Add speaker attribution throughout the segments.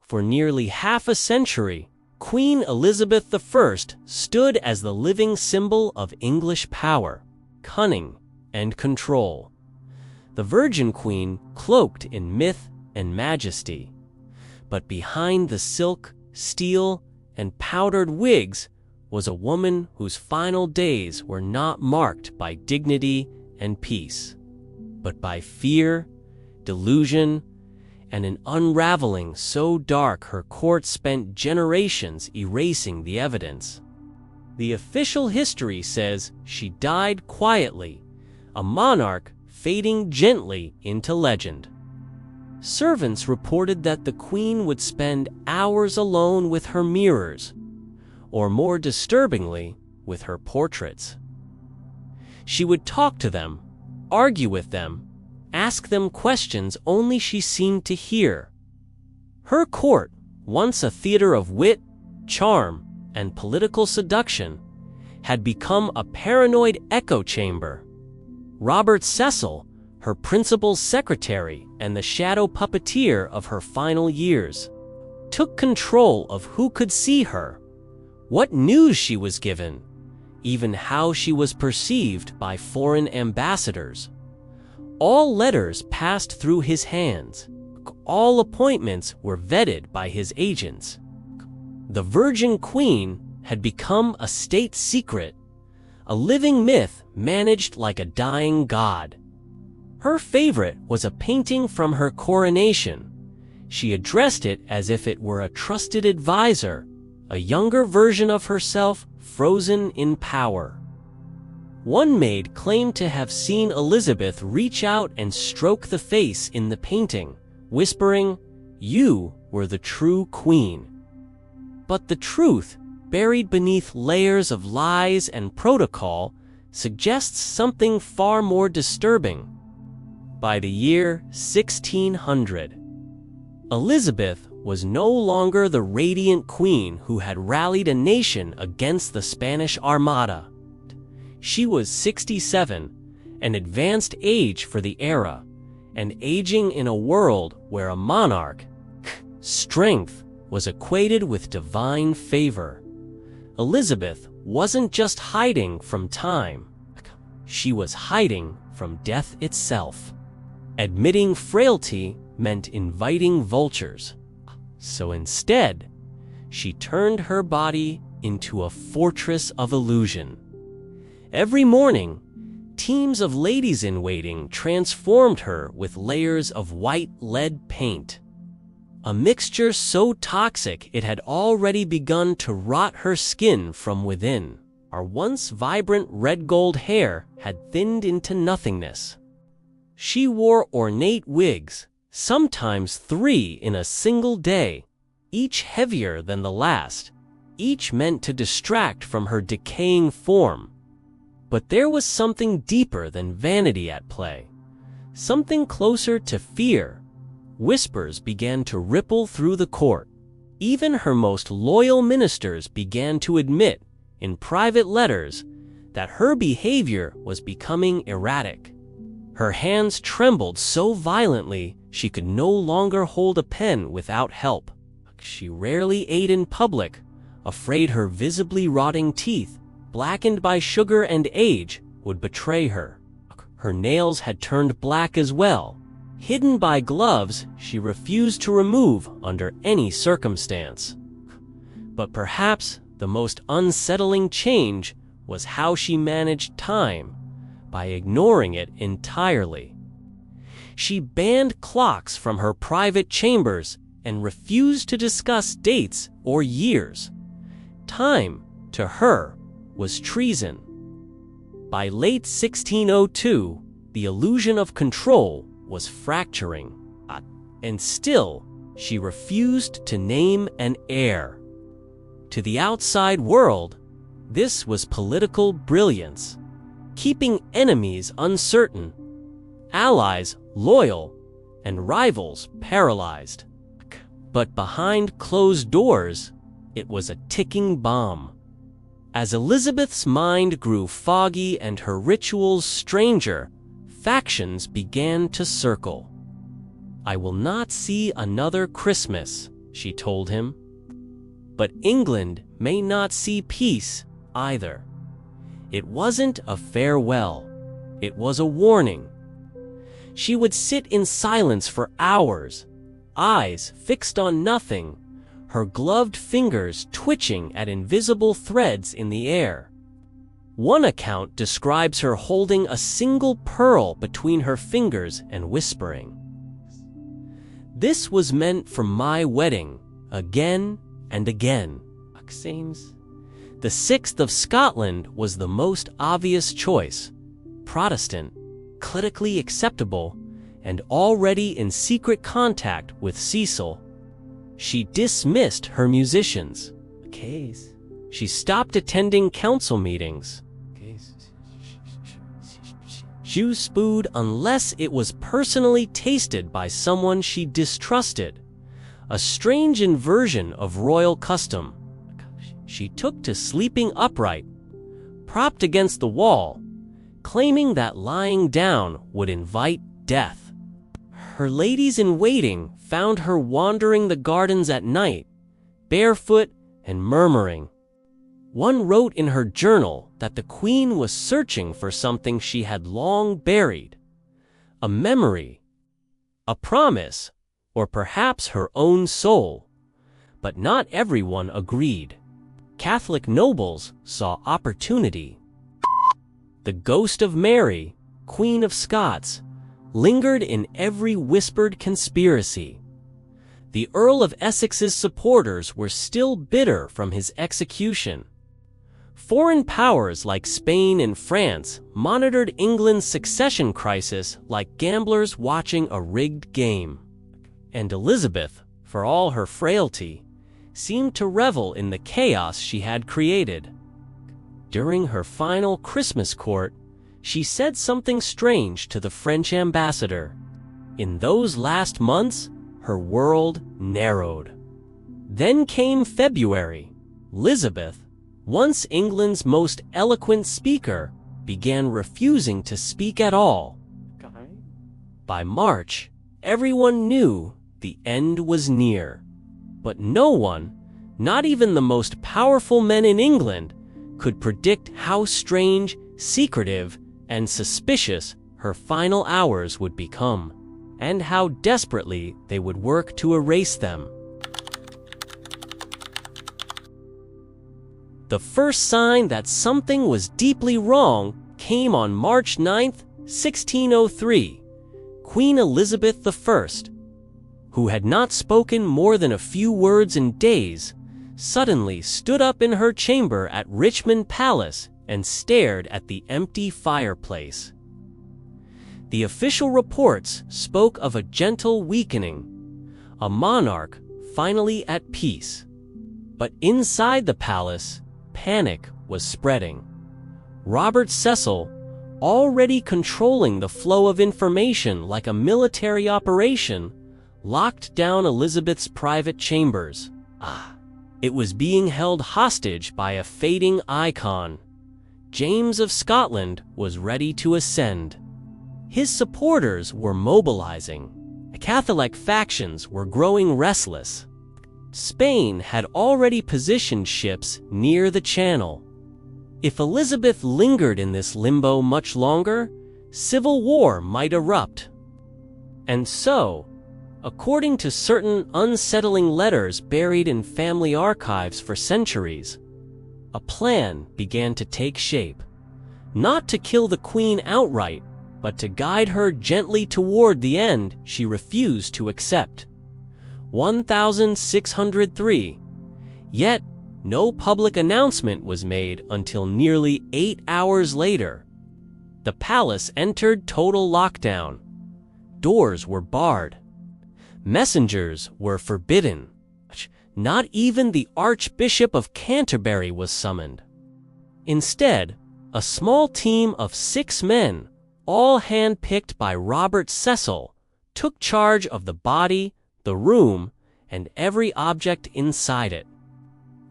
Speaker 1: For nearly half a century, Queen Elizabeth I stood as the living symbol of English power, cunning, and control. The Virgin Queen cloaked in myth and majesty. But behind the silk, steel, and powdered wigs was a woman whose final days were not marked by dignity and peace, but by fear, delusion, and an unraveling so dark her court spent generations erasing the evidence. The official history says she died quietly, a monarch fading gently into legend. Servants reported that the queen would spend hours alone with her mirrors, or more disturbingly, with her portraits. She would talk to them, argue with them, ask them questions only she seemed to hear. Her court, once a theater of wit, charm, and political seduction, had become a paranoid echo chamber. Robert Cecil, her principal secretary and the shadow puppeteer of her final years, took control of who could see her, what news she was given, even how she was perceived by foreign ambassadors. All letters passed through his hands. All appointments were vetted by his agents. The Virgin Queen had become a state secret, a living myth managed like a dying god. Her favorite was a painting from her coronation. She addressed it as if it were a trusted advisor, a younger version of herself frozen in power. One maid claimed to have seen Elizabeth reach out and stroke the face in the painting, whispering, "You were the true queen." But the truth, buried beneath layers of lies and protocol, suggests something far more disturbing. By the year 1600, Elizabeth was no longer the radiant queen who had rallied a nation against the Spanish Armada. She was 67, an advanced age for the era, and aging in a world where a monarch's strength was equated with divine favor. Elizabeth wasn't just hiding from time, she was hiding from death itself. Admitting frailty meant inviting vultures. So instead, she turned her body into a fortress of illusion. Every morning, teams of ladies-in-waiting transformed her with layers of white lead paint. A mixture so toxic it had already begun to rot her skin from within. Her once vibrant red-gold hair had thinned into nothingness. She wore ornate wigs, sometimes 3 in a single day, each heavier than the last, each meant to distract from her decaying form. But there was something deeper than vanity at play, something closer to fear. Whispers began to ripple through the court. Even her most loyal ministers began to admit, in private letters, that her behavior was becoming erratic. Her hands trembled so violently she could no longer hold a pen without help. She rarely ate in public, afraid her visibly rotting teeth, blackened by sugar and age, would betray her. Her nails had turned black as well. Hidden by gloves she refused to remove under any circumstance. But perhaps the most unsettling change was how she managed time, by ignoring it entirely. She banned clocks from her private chambers and refused to discuss dates or years. Time, to her, was treason. By late 1602, the illusion of control was fracturing, and still, she refused to name an heir. To the outside world, this was political brilliance, keeping enemies uncertain, allies loyal, and rivals paralyzed. But behind closed doors, it was a ticking bomb. As Elizabeth's mind grew foggy and her rituals stranger, factions began to circle. "I will not see another Christmas," she told him. But England may not see peace either. It wasn't a farewell. It was a warning. She would sit in silence for hours, eyes fixed on nothing, her gloved fingers twitching at invisible threads in the air. One account describes her holding a single pearl between her fingers and whispering, "This was meant for my wedding," again and again. The 6th of Scotland was the most obvious choice. Protestant, politically acceptable, and already in secret contact with Cecil. She dismissed her musicians. She stopped attending council meetings. She spooed unless it was personally tasted by someone she distrusted. A strange inversion of royal custom. She took to sleeping upright, propped against the wall, claiming that lying down would invite death. Her ladies-in-waiting found her wandering the gardens at night, barefoot and murmuring. One wrote in her journal that the Queen was searching for something she had long buried. A memory, a promise, or perhaps her own soul. But not everyone agreed. Catholic nobles saw opportunity. The ghost of Mary, Queen of Scots, lingered in every whispered conspiracy. The Earl of Essex's supporters were still bitter from his execution. Foreign powers like Spain and France monitored England's succession crisis like gamblers watching a rigged game. And Elizabeth, for all her frailty, seemed to revel in the chaos she had created. During her final Christmas court, she said something strange to the French ambassador. In those last months, her world narrowed. Then came February. Elizabeth, once England's most eloquent speaker, began refusing to speak at all. By March, everyone knew the end was near. But no one, not even the most powerful men in England, could predict how strange, secretive, and suspicious her final hours would become, and how desperately they would work to erase them. The first sign that something was deeply wrong came on March 9, 1603. Queen Elizabeth I, who had not spoken more than a few words in days, suddenly stood up in her chamber at Richmond Palace and stared at the empty fireplace. The official reports spoke of a gentle weakening, a monarch finally at peace. But inside the palace, panic was spreading. Robert Cecil, already controlling the flow of information like a military operation, locked down Elizabeth's private chambers. It was being held hostage by a fading icon. James of Scotland was ready to ascend. His supporters were mobilizing. Catholic factions were growing restless. Spain had already positioned ships near the Channel. If Elizabeth lingered in this limbo much longer, civil war might erupt. And so, according to certain unsettling letters buried in family archives for centuries, a plan began to take shape. Not to kill the Queen outright, but to guide her gently toward the end she refused to accept. 1603. Yet, no public announcement was made until nearly 8 hours later. The palace entered total lockdown. Doors were barred. Messengers were forbidden. Not even the Archbishop of Canterbury was summoned. Instead, a small team of 6 men, all handpicked by Robert Cecil, took charge of the body, the room, and every object inside it.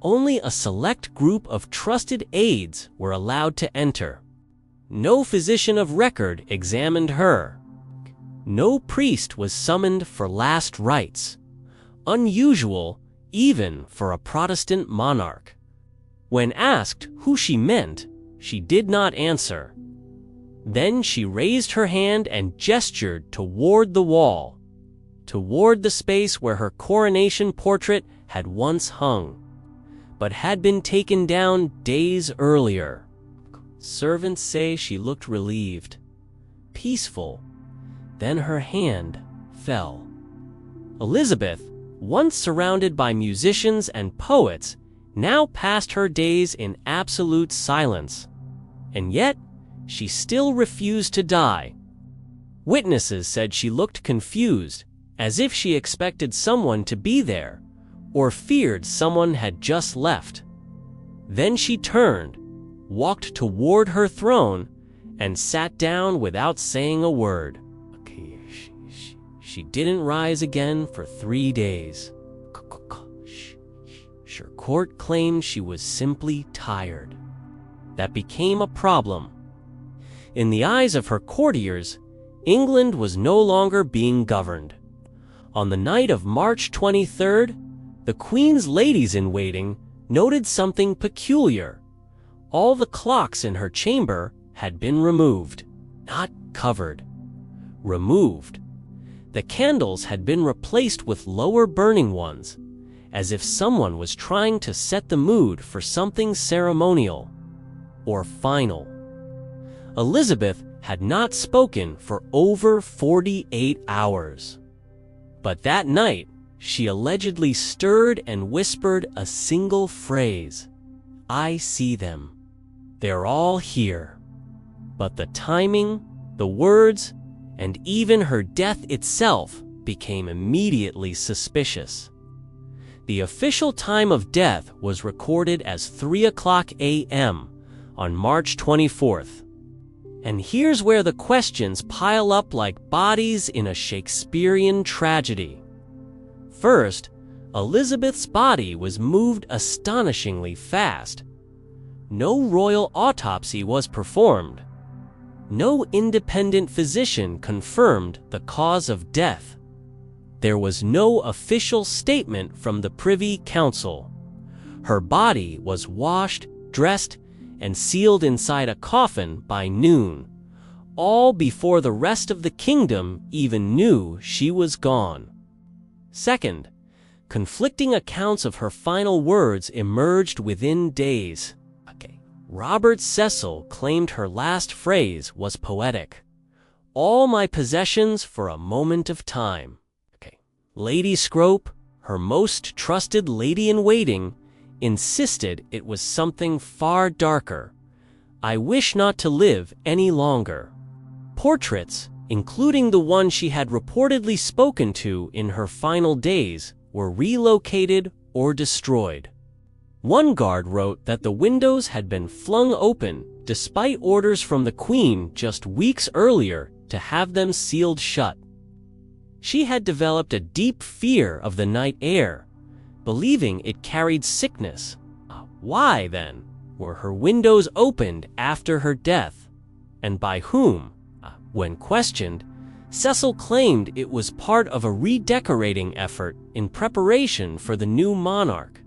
Speaker 1: Only a select group of trusted aides were allowed to enter. No physician of record examined her. No priest was summoned for last rites. unusual even for a Protestant monarch. When asked who she meant, she did not answer. Then she raised her hand and gestured toward the wall, toward the space where her coronation portrait had once hung, but had been taken down days earlier. Servants say she looked relieved, peaceful. Then her hand fell. Elizabeth, once surrounded by musicians and poets, now passed her days in absolute silence. And yet, she still refused to die. Witnesses said she looked confused, as if she expected someone to be there, or feared someone had just left. Then she turned, walked toward her throne, and sat down without saying a word. She didn't rise again for 3 days. Court claimed she was simply tired. That became a problem. In the eyes of her courtiers, England was no longer being governed. On the night of March 23rd, the Queen's ladies-in-waiting noted something peculiar. All the clocks in her chamber had been removed, not covered. Removed. The candles had been replaced with lower burning ones, as if someone was trying to set the mood for something ceremonial or final. Elizabeth had not spoken for over 48 hours. But that night, she allegedly stirred and whispered a single phrase. "I see them. They're all here." But the timing, the words, and even her death itself became immediately suspicious. The official time of death was recorded as 3:00 a.m. on March 24th. And here's where the questions pile up like bodies in a Shakespearean tragedy. First, Elizabeth's body was moved astonishingly fast. No royal autopsy was performed. No independent physician confirmed the cause of death. There was no official statement from the Privy Council. Her body was washed, dressed, and sealed inside a coffin by noon, all before the rest of the kingdom even knew she was gone. Second, conflicting accounts of her final words emerged within days. Robert Cecil claimed her last phrase was poetic. "All my possessions for a moment of time." Lady Scrope, her most trusted lady-in-waiting, insisted it was something far darker. "I wish not to live any longer." Portraits, including the one she had reportedly spoken to in her final days, were relocated or destroyed. One guard wrote that the windows had been flung open despite orders from the Queen just weeks earlier to have them sealed shut. She had developed a deep fear of the night air, believing it carried sickness. Why, then, were her windows opened after her death? And by whom? When questioned, Cecil claimed it was part of a redecorating effort in preparation for the new monarch.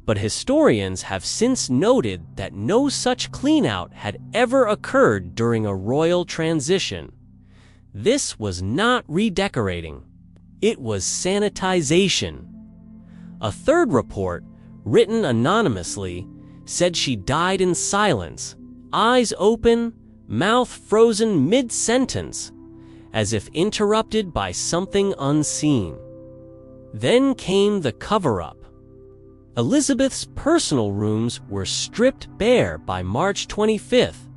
Speaker 1: But historians have since noted that no such clean-out had ever occurred during a royal transition. This was not redecorating. It was sanitization. A third report, written anonymously, said she died in silence, eyes open, mouth frozen mid-sentence, as if interrupted by something unseen. Then came the cover-up. Elizabeth's personal rooms were stripped bare by March 25th.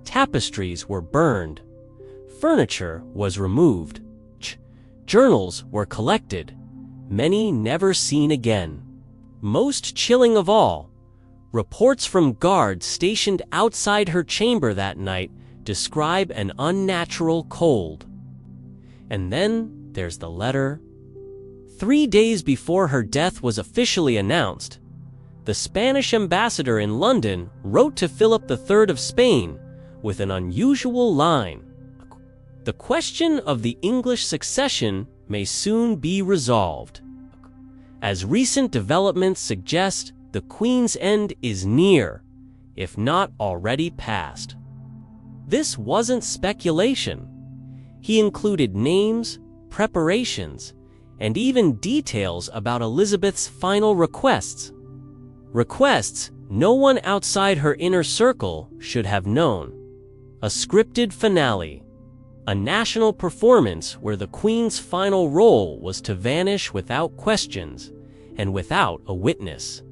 Speaker 1: Tapestries were burned. Furniture was removed. Journals were collected, many never seen again. Most chilling of all, reports from guards stationed outside her chamber that night describe an unnatural cold. And then there's the letter. 3 days before her death was officially announced, the Spanish ambassador in London wrote to Philip III of Spain with an unusual line. "The question of the English succession may soon be resolved." as recent developments suggest the Queen's end is near, if not already past. This wasn't speculation. He included names, preparations, and even details about Elizabeth's final requests. Requests no one outside her inner circle should have known. A scripted finale. A national performance where the Queen's final role was to vanish without questions and without a witness.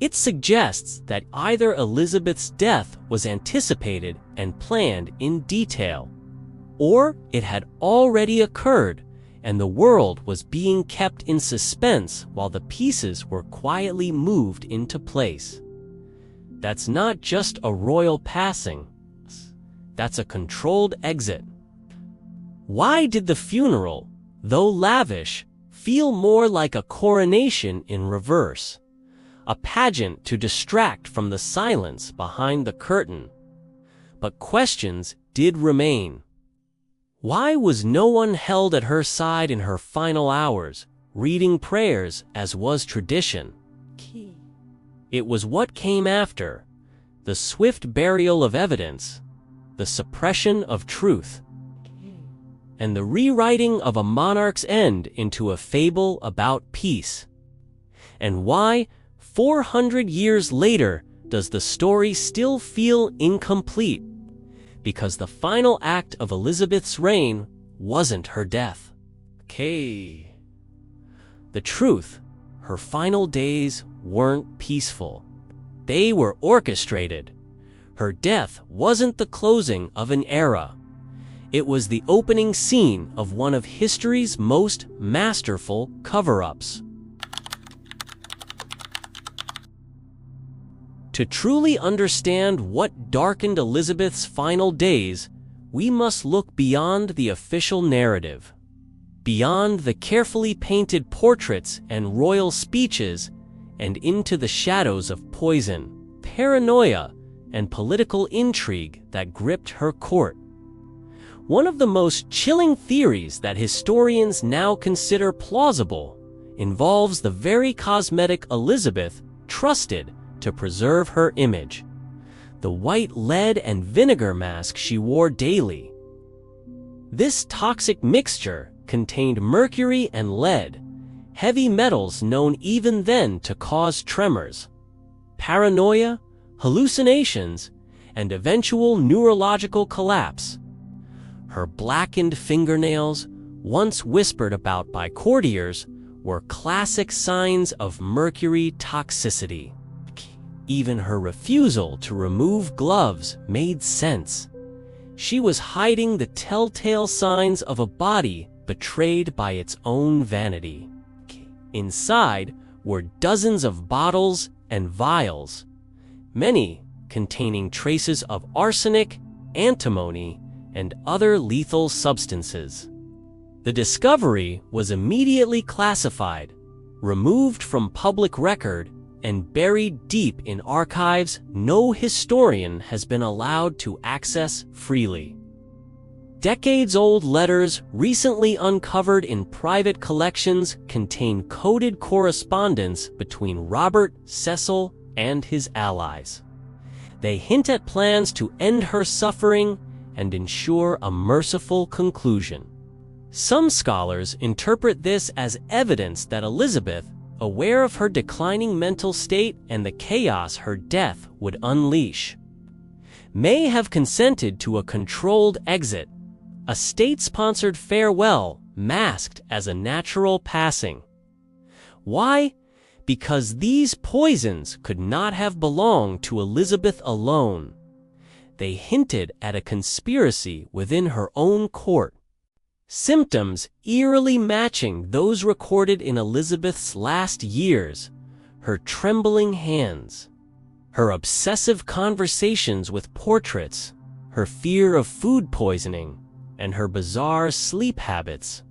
Speaker 1: It suggests that either Elizabeth's death was anticipated and planned in detail, or it had already occurred and the world was being kept in suspense while the pieces were quietly moved into place. That's not just a royal passing. That's a controlled exit. Why did the funeral, though lavish, feel more like a coronation in reverse? A pageant to distract from the silence behind the curtain. But questions did remain. Why was no one held at her side in her final hours, reading prayers as was tradition? It was what came after, the swift burial of evidence, the suppression of truth, and the rewriting of a monarch's end into a fable about peace. And why, 400 years later, does the story still feel incomplete? Because the final act of Elizabeth's reign wasn't her death. The truth, her final days weren't peaceful. They were orchestrated. Her death wasn't the closing of an era. It was the opening scene of one of history's most masterful cover-ups. To truly understand what darkened Elizabeth's final days, we must look beyond the official narrative, beyond the carefully painted portraits and royal speeches, and into the shadows of poison, paranoia, and political intrigue that gripped her court. One of the most chilling theories that historians now consider plausible involves the very cosmetic Elizabeth trusted to preserve her image, the white lead and vinegar mask she wore daily. This toxic mixture contained mercury and lead, heavy metals known even then to cause tremors, paranoia, hallucinations, and eventual neurological collapse. Her blackened fingernails, once whispered about by courtiers, were classic signs of mercury toxicity. Even her refusal to remove gloves made sense. She was hiding the telltale signs of a body betrayed by its own vanity. Inside were dozens of bottles and vials, many containing traces of arsenic, antimony, and other lethal substances. The discovery was immediately classified, removed from public record, and buried deep in archives no historian has been allowed to access freely. Decades-old letters recently uncovered in private collections contain coded correspondence between Robert Cecil and his allies. They hint at plans to end her suffering and ensure a merciful conclusion. Some scholars interpret this as evidence that Elizabeth, aware of her declining mental state and the chaos her death would unleash, may have consented to a controlled exit, a state-sponsored farewell masked as a natural passing. Why? Because these poisons could not have belonged to Elizabeth alone. They hinted at a conspiracy within her own court. Symptoms eerily matching those recorded in Elizabeth's last years, her trembling hands, her obsessive conversations with portraits, her fear of food poisoning, and her bizarre sleep habits.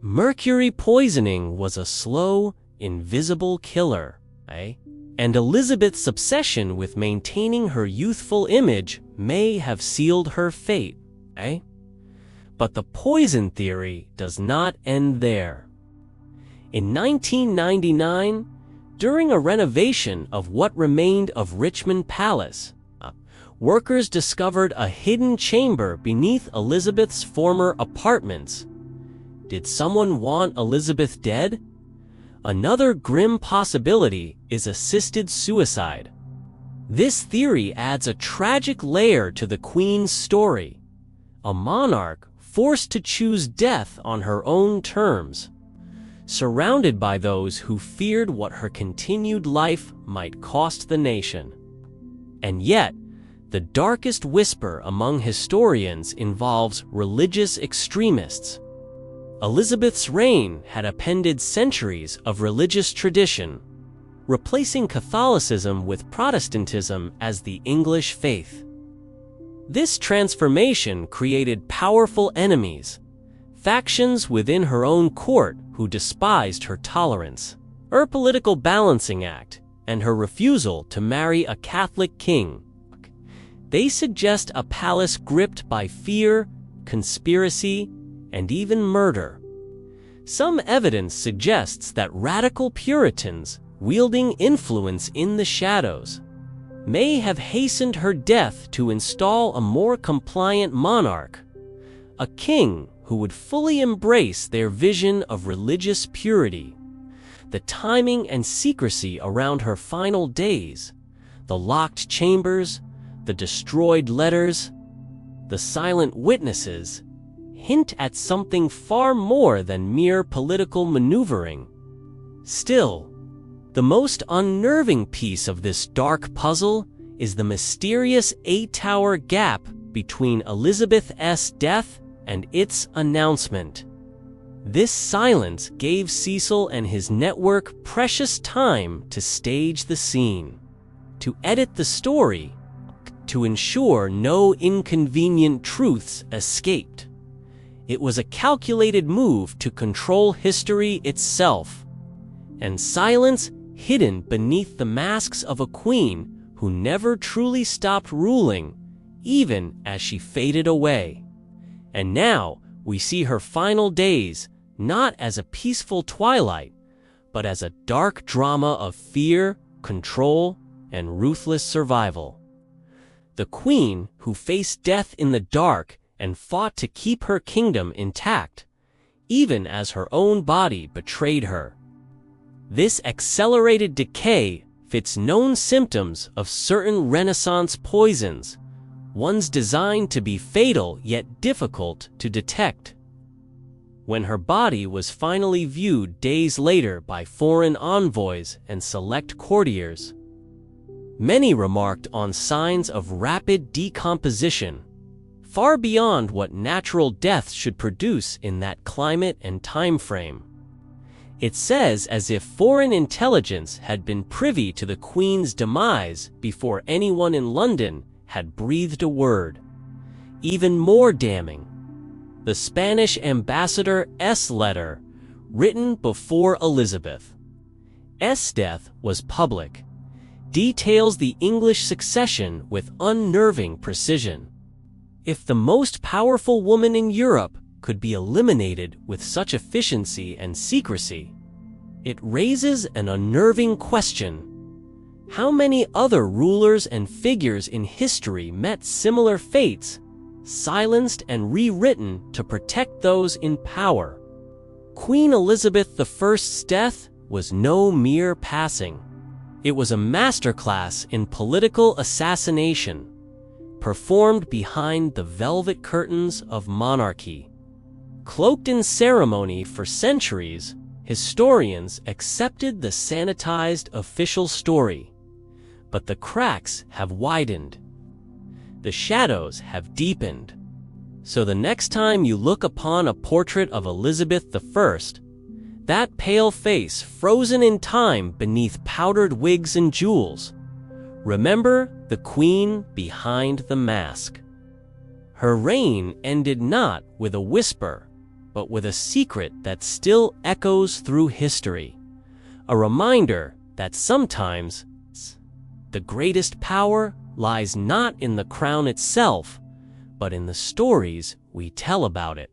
Speaker 1: Mercury poisoning was a slow, invisible killer. And Elizabeth's obsession with maintaining her youthful image may have sealed her fate. But the poison theory does not end there. In 1999, during a renovation of what remained of Richmond Palace, workers discovered a hidden chamber beneath Elizabeth's former apartments. Did someone want Elizabeth dead? Another grim possibility is assisted suicide. This theory adds a tragic layer to the Queen's story, a monarch forced to choose death on her own terms, surrounded by those who feared what her continued life might cost the nation. And yet, the darkest whisper among historians involves religious extremists. Elizabeth's reign had appended centuries of religious tradition, replacing Catholicism with Protestantism as the English faith. This transformation created powerful enemies, factions within her own court who despised her tolerance, her political balancing act, and her refusal to marry a Catholic king. They suggest a palace gripped by fear, conspiracy, and even murder. Some evidence suggests that radical Puritans, wielding influence in the shadows, may have hastened her death to install a more compliant monarch, a king who would fully embrace their vision of religious purity. The timing and secrecy around her final days, the locked chambers, the destroyed letters, the silent witnesses, hint at something far more than mere political maneuvering. Still, the most unnerving piece of this dark puzzle is the mysterious 8-hour gap between Elizabeth's death and its announcement. This silence gave Cecil and his network precious time to stage the scene, to edit the story, to ensure no inconvenient truths escaped. It was a calculated move to control history itself, and silence hidden beneath the masks of a queen who never truly stopped ruling, even as she faded away. And now we see her final days not as a peaceful twilight, but as a dark drama of fear, control, and ruthless survival. The queen who faced death in the dark and fought to keep her kingdom intact, even as her own body betrayed her. This accelerated decay fits known symptoms of certain Renaissance poisons, ones designed to be fatal yet difficult to detect. When her body was finally viewed days later by foreign envoys and select courtiers, many remarked on signs of rapid decomposition, far beyond what natural death should produce in that climate and time frame. It says as if foreign intelligence had been privy to the Queen's demise before anyone in London had breathed a word. Even more damning, the Spanish ambassador's letter, written before Elizabeth's death was public, details the English succession with unnerving precision. If the most powerful woman in Europe could be eliminated with such efficiency and secrecy, it raises an unnerving question. How many other rulers and figures in history met similar fates, silenced and rewritten to protect those in power? Queen Elizabeth I's death was no mere passing. It was a masterclass in political assassination, performed behind the velvet curtains of monarchy. Cloaked in ceremony for centuries, historians accepted the sanitized official story. But the cracks have widened. The shadows have deepened. So the next time you look upon a portrait of Elizabeth I, that pale face frozen in time beneath powdered wigs and jewels, remember the queen behind the mask. Her reign ended not with a whisper, but with a secret that still echoes through history. A reminder that sometimes the greatest power lies not in the crown itself, but in the stories we tell about it.